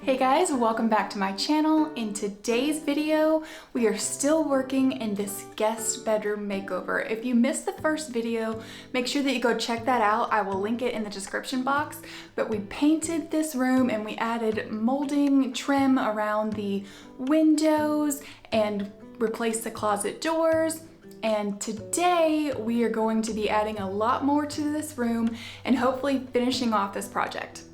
Hey guys, welcome back to my channel. In today's video, we are still working in this guest bedroom makeover. If you missed the first video, make sure that you go check that out. I will link it in the description box. But we painted this room and we added molding trim around the windows and replaced the closet doors. And today we are going to be adding a lot more to this room and hopefully finishing off this project.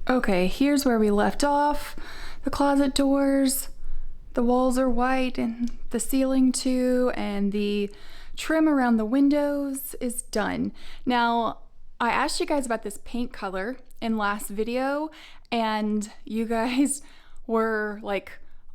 Okay, here's where we left off. The closet doors, the walls are white and the ceiling too, and the trim around the windows is done. Now, I asked you guys about this paint color in last video, and you guys were like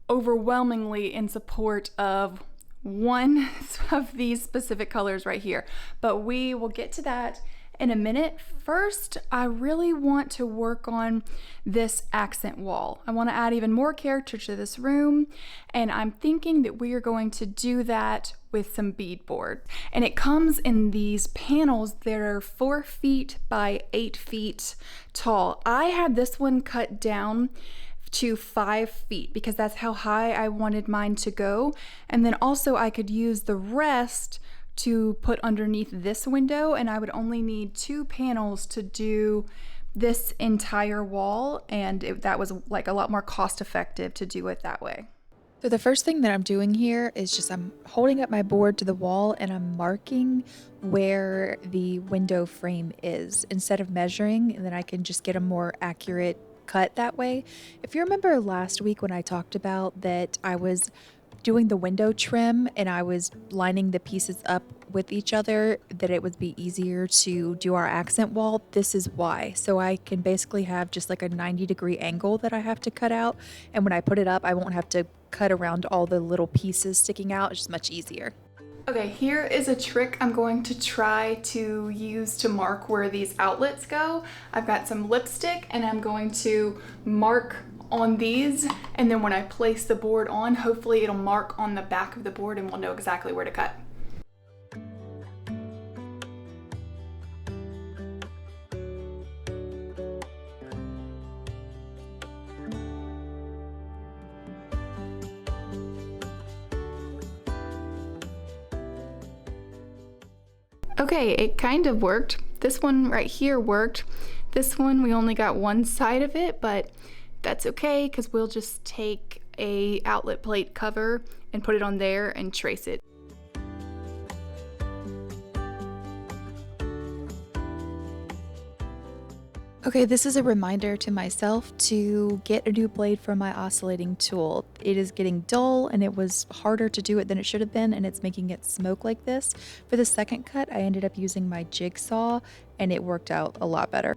overwhelmingly in support of one of these specific colors right here, but we will get to that in a minute. First, I really want to work on this accent wall. I want to add even more character to this room, and I'm thinking that we are going to do that with some beadboard. And it comes in these panels that are 4 feet by 8 feet tall. I had this one cut down to 5 feet because that's how high I wanted mine to go. And then also I could use the rest to put underneath this window, and I would only need 2 panels to do this entire wall, and that was like a lot more cost effective to do it that way. So the first thing that I'm doing here is just I'm holding up my board to the wall and I'm marking where the window frame is instead of measuring, and then I can just get a more accurate cut that way. If you remember last week when I talked about that I was doing the window trim and I was lining the pieces up with each other, that it would be easier to do our accent wall, this is why. So I can basically have just like a 90-degree angle that I have to cut out, and when I put it up I won't have to cut around all the little pieces sticking out. It's just much easier. Okay, here is a trick I'm going to try to use to mark where these outlets go. I've got some lipstick and I'm going to mark on these, and then when I place the board on, hopefully it'll mark on the back of the board and we'll know exactly where to cut. Okay, it kind of worked. This one right here worked. This one, we only got one side of it, but that's okay because we'll just take a outlet plate cover and put it on there and trace it. Okay, this is a reminder to myself to get a new blade for my oscillating tool. It is getting dull and it was harder to do it than it should have been, and it's making it smoke like this. For the second cut, I ended up using my jigsaw and it worked out a lot better.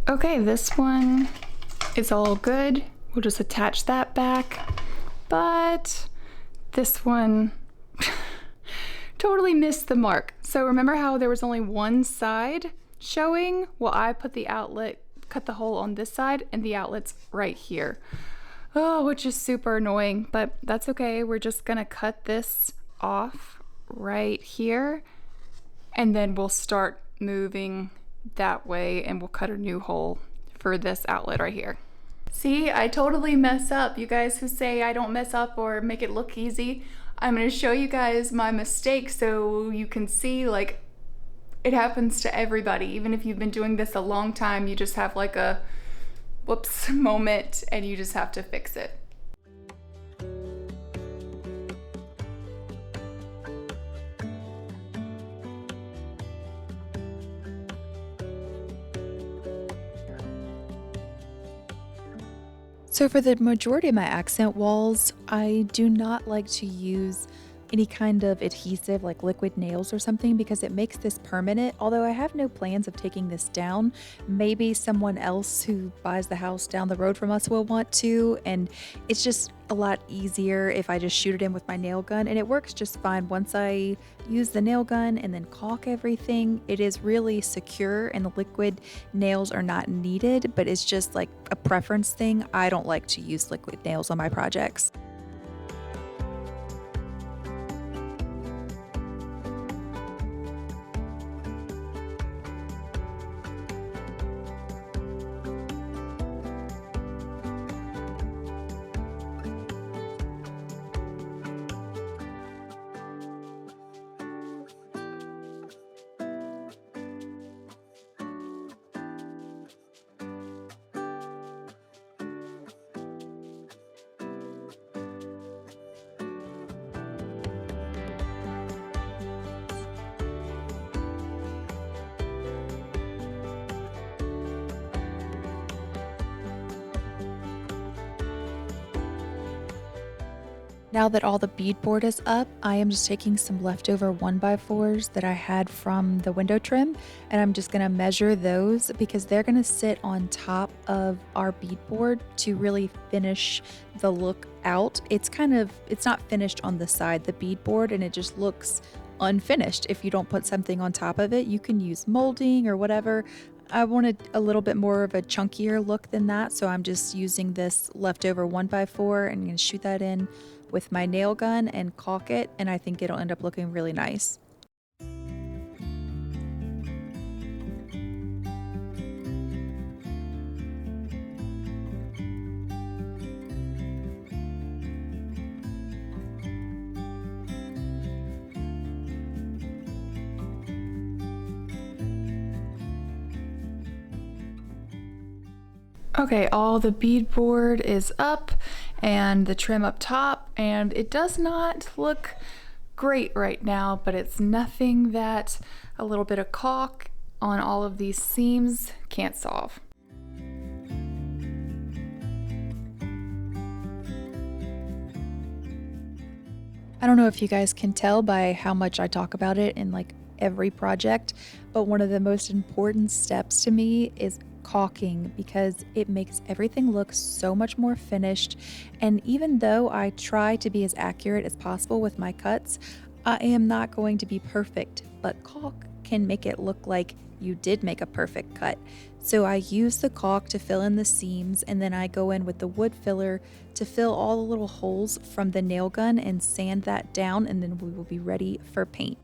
Okay, this one is all good. We'll just attach that back. But this one totally missed the mark. So remember how there was only one side showing? Well, I put the outlet, cut the hole on this side, and the outlet's right here. Oh, which is super annoying, but that's okay. We're just gonna cut this off right here, and then we'll start moving that way, and we'll cut a new hole for this outlet right here. See, I totally mess up. You guys who say I don't mess up or make it look easy, I'm gonna show you guys my mistakes so you can see like it happens to everybody. Even if you've been doing this a long time, you just have like a whoops moment and you just have to fix it. So for the majority of my accent walls, I do not like to use any kind of adhesive like liquid nails or something because it makes this permanent. Although I have no plans of taking this down, maybe someone else who buys the house down the road from us will want to, and it's just a lot easier if I just shoot it in with my nail gun, and it works just fine once I use the nail gun and then caulk everything. It is really secure and the liquid nails are not needed, but it's just like a preference thing. I don't like to use liquid nails on my projects. Now that all the beadboard is up, I am just taking some leftover 1x4s that I had from the window trim, and I'm just gonna measure those because they're gonna sit on top of our beadboard to really finish the look out. It's not finished on the side, the beadboard, and it just looks unfinished if you don't put something on top of it. You can use molding or whatever. I wanted a little bit more of a chunkier look than that, so I'm just using this leftover 1x4 and I'm gonna shoot that in with my nail gun and caulk it, and I think it'll end up looking really nice. Okay, all the beadboard is up and the trim up top, and it does not look great right now, but it's nothing that a little bit of caulk on all of these seams can't solve. I don't know if you guys can tell by how much I talk about it in like every project, but one of the most important steps to me is caulking because it makes everything look so much more finished. And even though I try to be as accurate as possible with my cuts, I am not going to be perfect, but caulk can make it look like you did make a perfect cut. So I use the caulk to fill in the seams, and then I go in with the wood filler to fill all the little holes from the nail gun and sand that down, and then we will be ready for paint.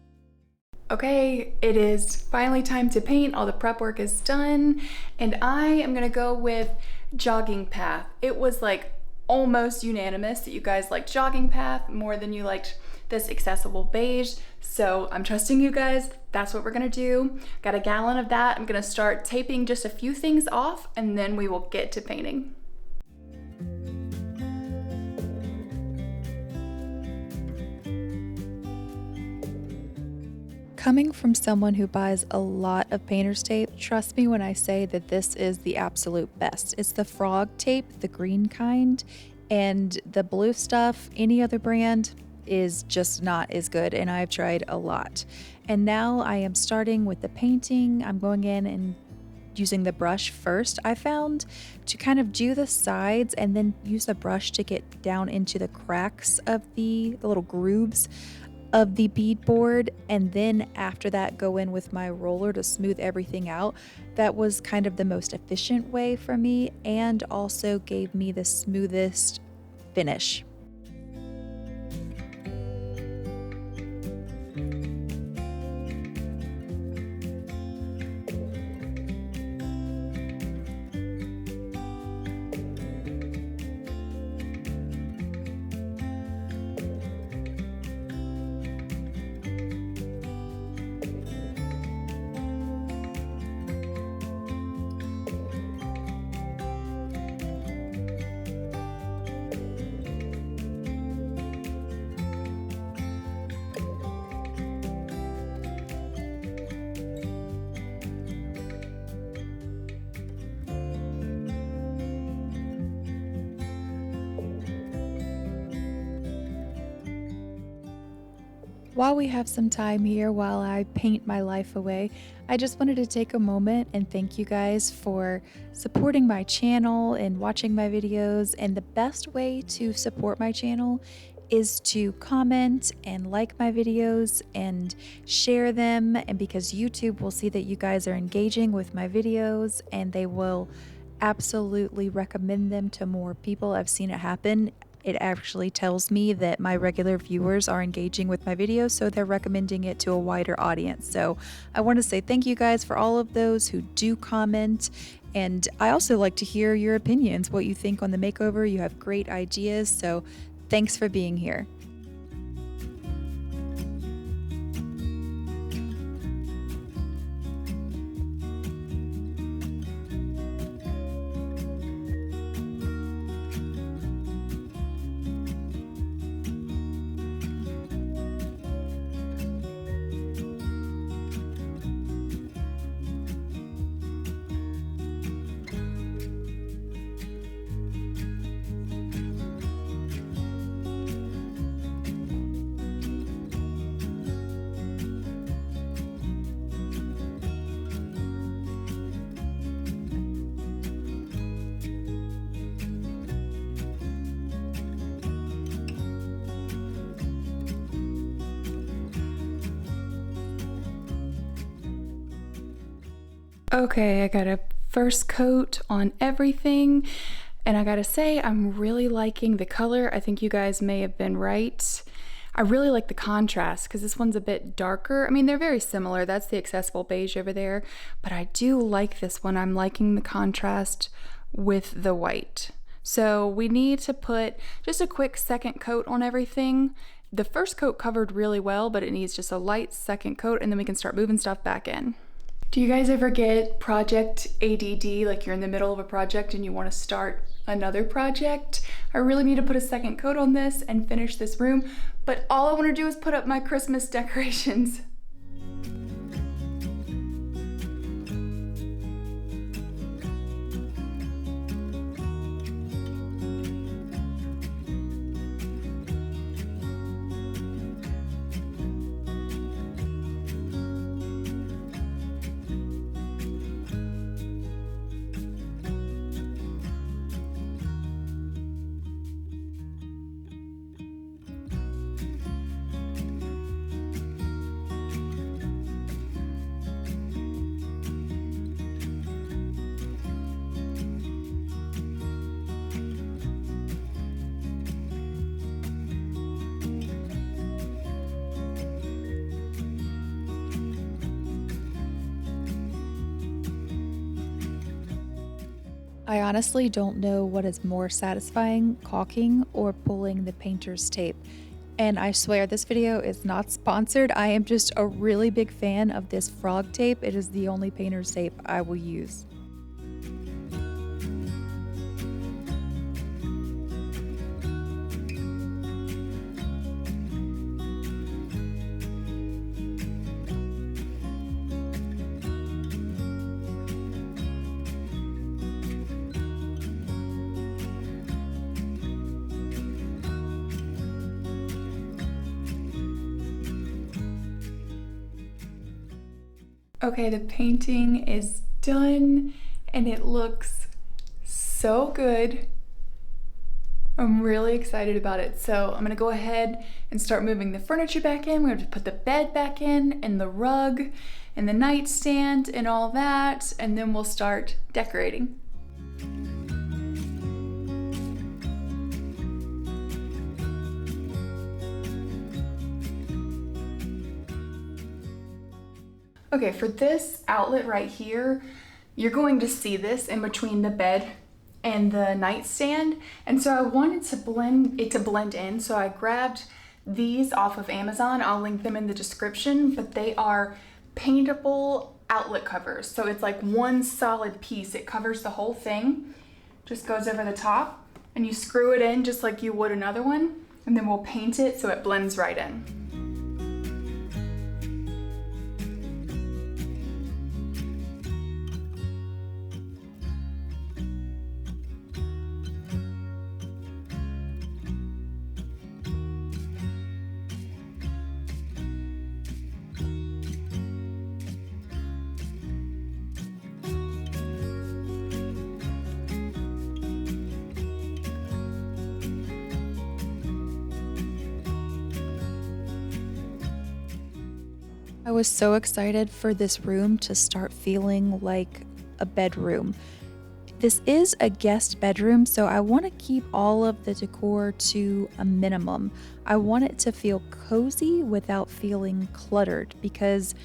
Okay, it is finally time to paint. All the prep work is done, and I am gonna go with Jogging Path. It was like almost unanimous that you guys liked Jogging Path more than you liked this accessible beige, so I'm trusting you guys. That's what we're gonna do. Got a gallon of that. I'm gonna start taping just a few things off, and then we will get to painting. Coming from someone who buys a lot of painter's tape, trust me when I say that this is the absolute best. It's the frog tape, the green kind, and the blue stuff, any other brand, is just not as good, and I've tried a lot. And now I am starting with the painting. I'm going in and using the brush first. I found to kind of do the sides and then use the brush to get down into the cracks of the little grooves of the beadboard, and then after that go in with my roller to smooth everything out. That was kind of the most efficient way for me and also gave me the smoothest finish. While we have some time here while I paint my life away, I just wanted to take a moment and thank you guys for supporting my channel and watching my videos. And the best way to support my channel is to comment and like my videos and share them. And because YouTube will see that you guys are engaging with my videos, and they will absolutely recommend them to more people. I've seen it happen. It actually tells me that my regular viewers are engaging with my videos, so they're recommending it to a wider audience. So I want to say thank you guys for all of those who do comment. And I also like to hear your opinions, what you think on the makeover. You have great ideas, so thanks for being here. Okay, I got a first coat on everything, and I gotta say, I'm really liking the color. I think you guys may have been right. I really like the contrast because this one's a bit darker. I mean, they're very similar. That's the accessible beige over there, but I do like this one. I'm liking the contrast with the white. So we need to put just a quick second coat on everything. The first coat covered really well, but it needs just a light second coat, and then we can start moving stuff back in. Do you guys ever get project ADD, like you're in the middle of a project and you want to start another project? I really need to put a second coat on this and finish this room, but all I want to do is put up my Christmas decorations. I honestly don't know what is more satisfying, caulking or pulling the painter's tape. And I swear this video is not sponsored. I am just a really big fan of this frog tape. It is the only painter's tape I will use. Okay, the painting is done and it looks so good. I'm really excited about it. So I'm gonna go ahead and start moving the furniture back in. We're gonna put the bed back in and the rug and the nightstand and all that, and then we'll start decorating. Okay, for this outlet right here, you're going to see this in between the bed and the nightstand. And so I wanted to blend in. So I grabbed these off of Amazon. I'll link them in the description, but they are paintable outlet covers. So it's like one solid piece. It covers the whole thing, just goes over the top, and you screw it in just like you would another one. And then we'll paint it so it blends right in. I was so excited for this room to start feeling like a bedroom. This is a guest bedroom, so I want to keep all of the decor to a minimum. I want it to feel cozy without feeling cluttered because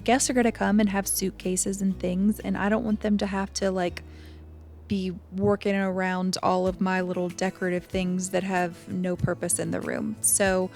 guests are going to come and have suitcases and things, and I don't want them to have to like be working around all of my little decorative things that have no purpose in the room. So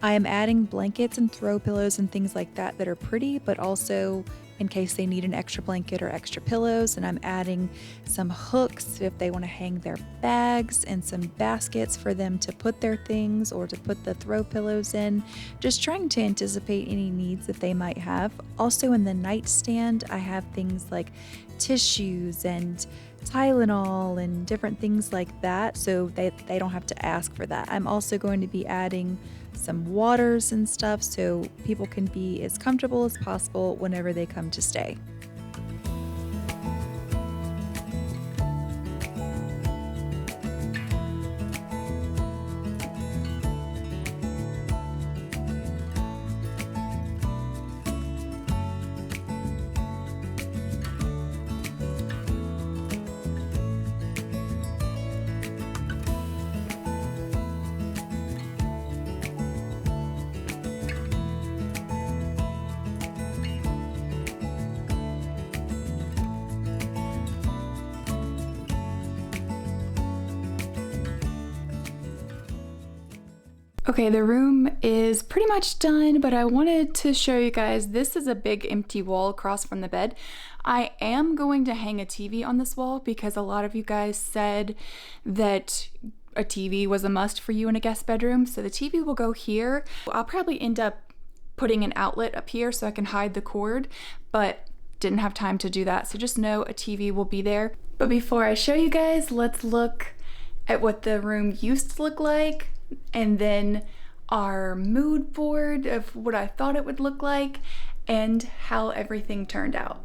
I am adding blankets and throw pillows and things like that that are pretty, but also in case they need an extra blanket or extra pillows. And I'm adding some hooks if they want to hang their bags and some baskets for them to put their things or to put the throw pillows in, just trying to anticipate any needs that they might have. Also in the nightstand, I have things like tissues and Tylenol and different things like that, so they don't have to ask for that. I'm also going to be adding some waters and stuff so people can be as comfortable as possible whenever they come to stay. Okay, the room is pretty much done, but I wanted to show you guys, this is a big empty wall across from the bed. I am going to hang a TV on this wall because a lot of you guys said that a TV was a must for you in a guest bedroom. So the TV will go here. I'll probably end up putting an outlet up here so I can hide the cord, but didn't have time to do that. So just know a TV will be there. But before I show you guys, let's look at what the room used to look like, and then our mood board of what I thought it would look like and how everything turned out.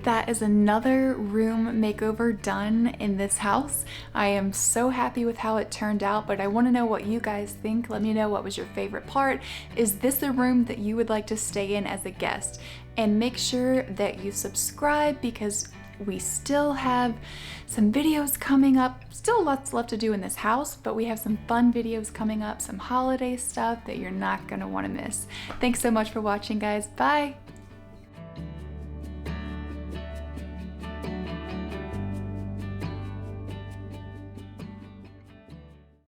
That is another room makeover done in this house. I am so happy with how it turned out, but I want to know what you guys think. Let me know what was your favorite part. Is this a room that you would like to stay in as a guest? And make sure that you subscribe because we still have some videos coming up. Still lots left to do in this house, but we have some fun videos coming up, some holiday stuff that you're not going to want to miss. Thanks so much for watching, guys. Bye!